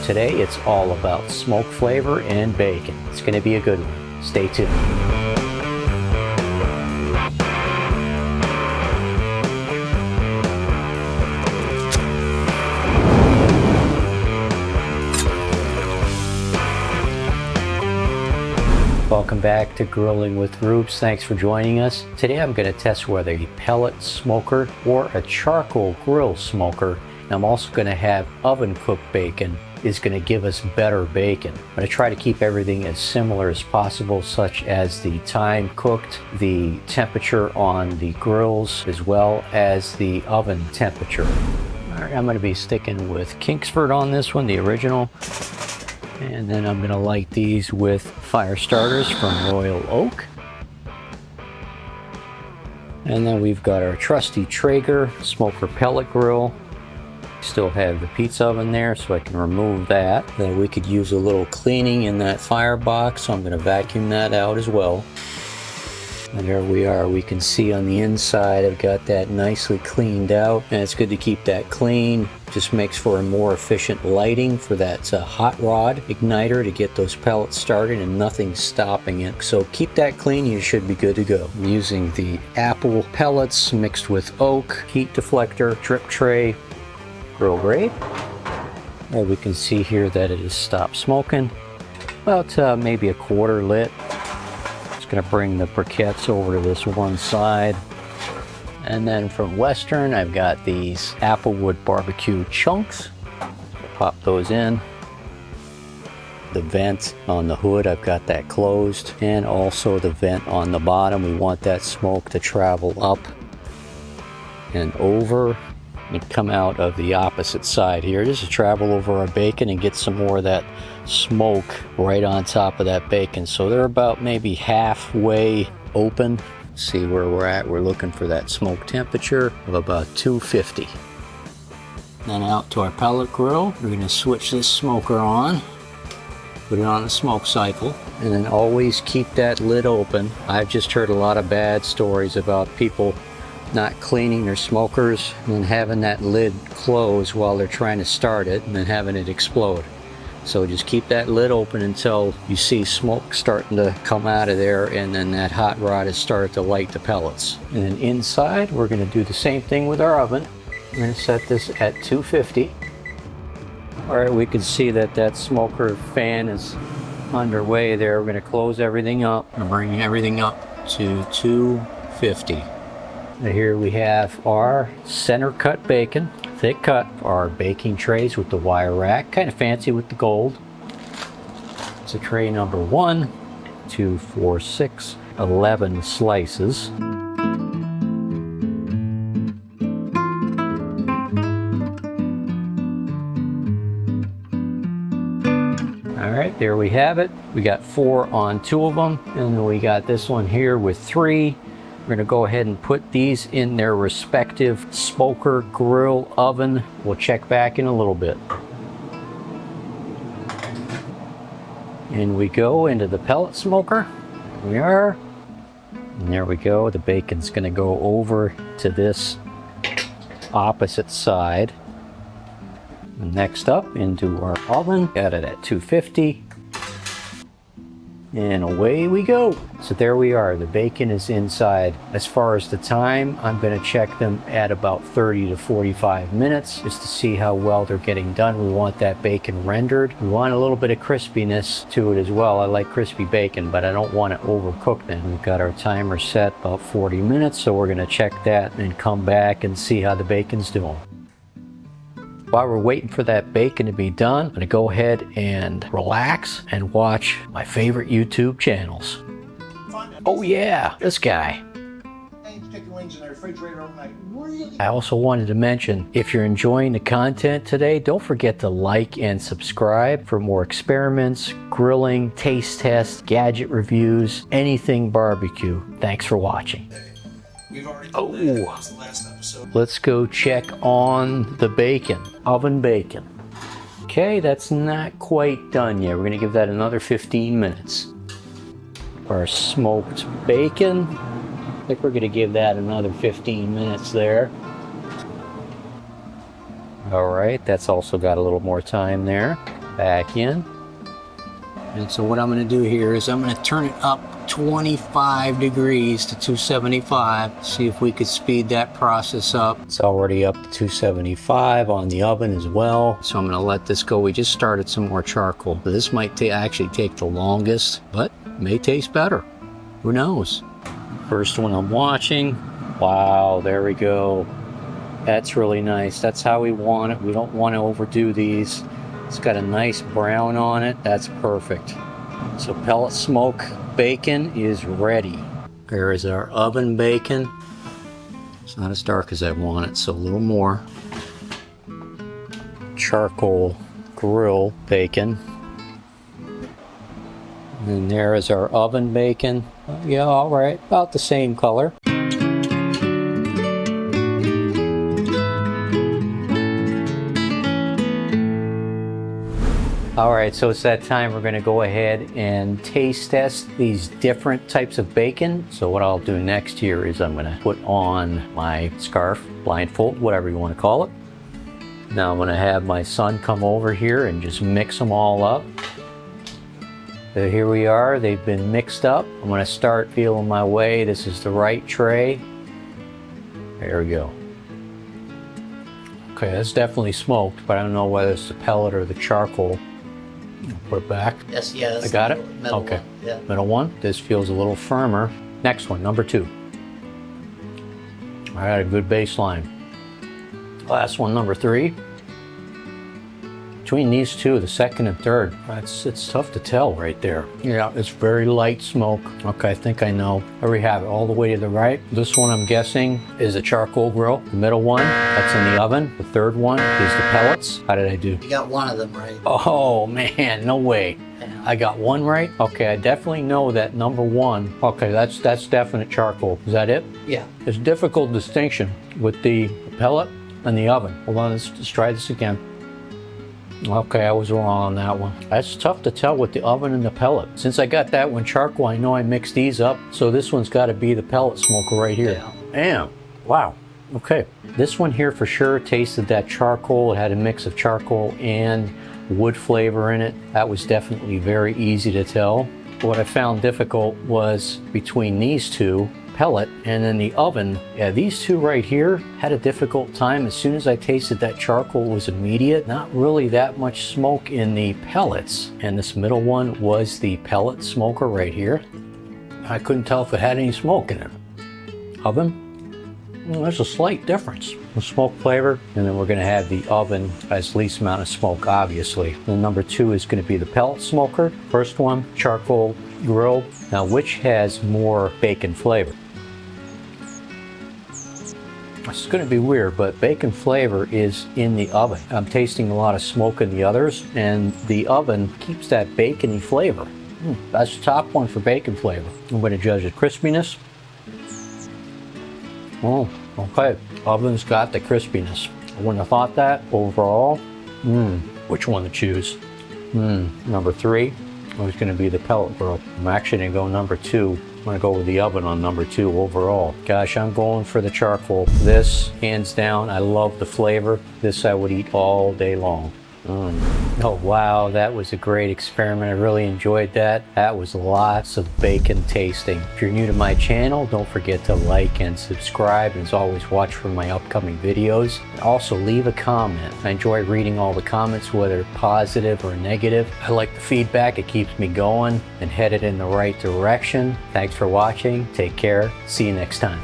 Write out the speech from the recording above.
today it's all about smoke flavor and bacon. It's going to be a good one. Stay tuned. Welcome back to Grilling with Rubes. Thanks for joining us. Today I'm going to test whether a pellet smoker or a charcoal grill smoker, and I'm also going to have oven cooked bacon, is going to give us better bacon. I'm going to try to keep everything as similar as possible, such as the time cooked, the temperature on the grills, as well as the oven temperature. All right, I'm going to be sticking with Kingsford on this one, the original. And then I'm going to light these with fire starters from Royal Oak. And then we've got our trusty Traeger smoker pellet grill. Still have the pizza oven there, so I can remove that. Then we could use a little cleaning in that firebox, so I'm going to vacuum that out as well. And there we are. We can see on the inside I've got that nicely cleaned out, and it's good to keep that clean. Just makes for a more efficient lighting for that hot rod igniter to get those pellets started and nothing stopping it. So keep that clean, you should be good to go. I'm using the apple pellets mixed with oak, heat deflector, drip tray, grill grate. And we can see here that it has stopped smoking. About maybe a quarter lit. Going to bring the briquettes over to this one side, and then from Western I've got these Applewood barbecue chunks. Pop those in. The vent on the hood, I've got that closed, and also the vent on the bottom. We want that smoke to travel up and over and come out of the opposite side here, just to travel over our bacon and get some more of that smoke right on top of that bacon. So they're about maybe halfway open. See where we're at. We're looking for that smoke temperature of about 250. Then out to our pellet grill. We're going to switch this smoker on, put it on the smoke cycle, and then always keep that lid open. I've just heard a lot of bad stories about people not cleaning their smokers and then having that lid close while they're trying to start it and then having it explode. So just keep that lid open until you see smoke starting to come out of there, and then that hot rod has started to light the pellets. And then inside we're going to do the same thing with our oven. I'm going to set this at 250. Alright, we can see that that smoker fan is underway there. We're going to close everything up and bring everything up to 250. And here we have our center cut bacon, thick cut, our baking trays with the wire rack, kind of fancy with the gold. It's a tray number 1, 2, 4, 6, 11 slices. All right, there we have it. We got 4 on 2 of them, and then we got this one here with 3. We're going to go ahead and put these in their respective smoker, grill, oven. We'll check back in a little bit. In we go into the pellet smoker. There we are. And there we go. The bacon's going to go over to this opposite side. And next up into our oven. Got it at 250. And away we go. So there we are. The bacon is inside. As far as the time, I'm going to check them at about 30 to 45 minutes just to see how well they're getting done. We want that bacon rendered. We want a little bit of crispiness to it as well. I like crispy bacon, but I don't want it overcooked. And we've got our timer set about 40 minutes, so we're going to check that and come back and see how the bacon's doing. While we're waiting for that bacon to be done, I'm going to go ahead and relax and watch my favorite YouTube channels. Oh yeah, this guy. I also wanted to mention, if you're enjoying the content today, don't forget to like and subscribe for more experiments, grilling, taste tests, gadget reviews, anything barbecue. Thanks for watching. Oh, let's go check on the bacon, oven bacon. Okay, that's not quite done yet. We're going to give that another 15 minutes. Our smoked bacon, I think we're going to give that another 15 minutes there. All right, that's also got a little more time there. back in. And so what I'm going to do here is I'm going to turn it up 25 degrees to 275. See if we could speed that process up. It's already up to 275 on the oven as well. So I'm going to let this go. We just started some more charcoal. This might actually take the longest, but may taste better. Who knows? First one I'm watching. Wow, there we go. That's really nice. That's how we want it. We don't want to overdo these. It's got a nice brown on it. That's perfect. So pellet smoke bacon is ready. There is our oven bacon. It's not as dark as I want it, so a little more. Charcoal grill bacon. And there is our oven bacon. Yeah, all right, about the same color. All right, so it's that time. We're gonna go ahead and taste test these different types of bacon. So what I'll do next here is I'm gonna put on my scarf, blindfold, whatever you wanna call it. Now I'm gonna have my son come over here and just mix them all up. So here we are, they've been mixed up. I'm gonna start feeling my way. This is the right tray. There we go. Okay, that's definitely smoked, but I don't know whether it's the pellet or the charcoal. Put it back. Yes, yes. I got it? Okay. One. Yeah. Middle one. This feels a little firmer. Next one, number 2. I got a good baseline. Last one, number 3. Between these two, the second and third, it's tough to tell right there. Yeah, it's very light smoke. Okay, I think I know. There we have it, all the way to the right. This one, I'm guessing, is a charcoal grill. The middle one, that's in the oven. The third one is the pellets. How did I do? You got one of them right. Oh man, no way. Yeah. I got one right? Okay, I definitely know that number 1. Okay, that's definite charcoal. Is that it? Yeah. There's a difficult distinction with the pellet and the oven. Hold on, let's try this again. Okay, I was wrong on that one. That's tough to tell with the oven and the pellet. Since I got that one charcoal, I know I mixed these up. So this one's got to be the pellet smoker right here. Yeah. Damn. Wow. Okay. This one here for sure tasted that charcoal. It had a mix of charcoal and wood flavor in it. That was definitely very easy to tell. What I found difficult was between these two, pellet and then the oven. Yeah, these two right here had a difficult time. As soon as I tasted that charcoal, it was immediate. Not really that much smoke in the pellets. And this middle one was the pellet smoker right here. I couldn't tell if it had any smoke in it. Oven, well, there's a slight difference. The smoke flavor, and then we're gonna have the oven as least amount of smoke, obviously. Then number 2 is gonna be the pellet smoker. First one, charcoal grill. Now, which has more bacon flavor? It's going to be weird, but bacon flavor is in the oven. I'm tasting a lot of smoke in the others, and the oven keeps that bacony flavor. That's the top one for bacon flavor. I'm going to judge the crispiness. Oh, okay. Oven's got the crispiness. I wouldn't have thought that overall. Which one to choose? Number 3 was going to be the pellet grill. I'm actually going to go number 2. I'm gonna go with the oven on number 2 overall. Gosh, I'm going for the charcoal. This, hands down, I love the flavor. This I would eat all day long. Oh wow, that was a great experiment. I really enjoyed that. That was lots of bacon tasting. If you're new to my channel, don't forget to like and subscribe. And as always, watch for my upcoming videos. And also leave a comment. I enjoy reading all the comments, whether positive or negative. I like the feedback. It keeps me going and headed in the right direction. Thanks for watching. Take care. See you next time.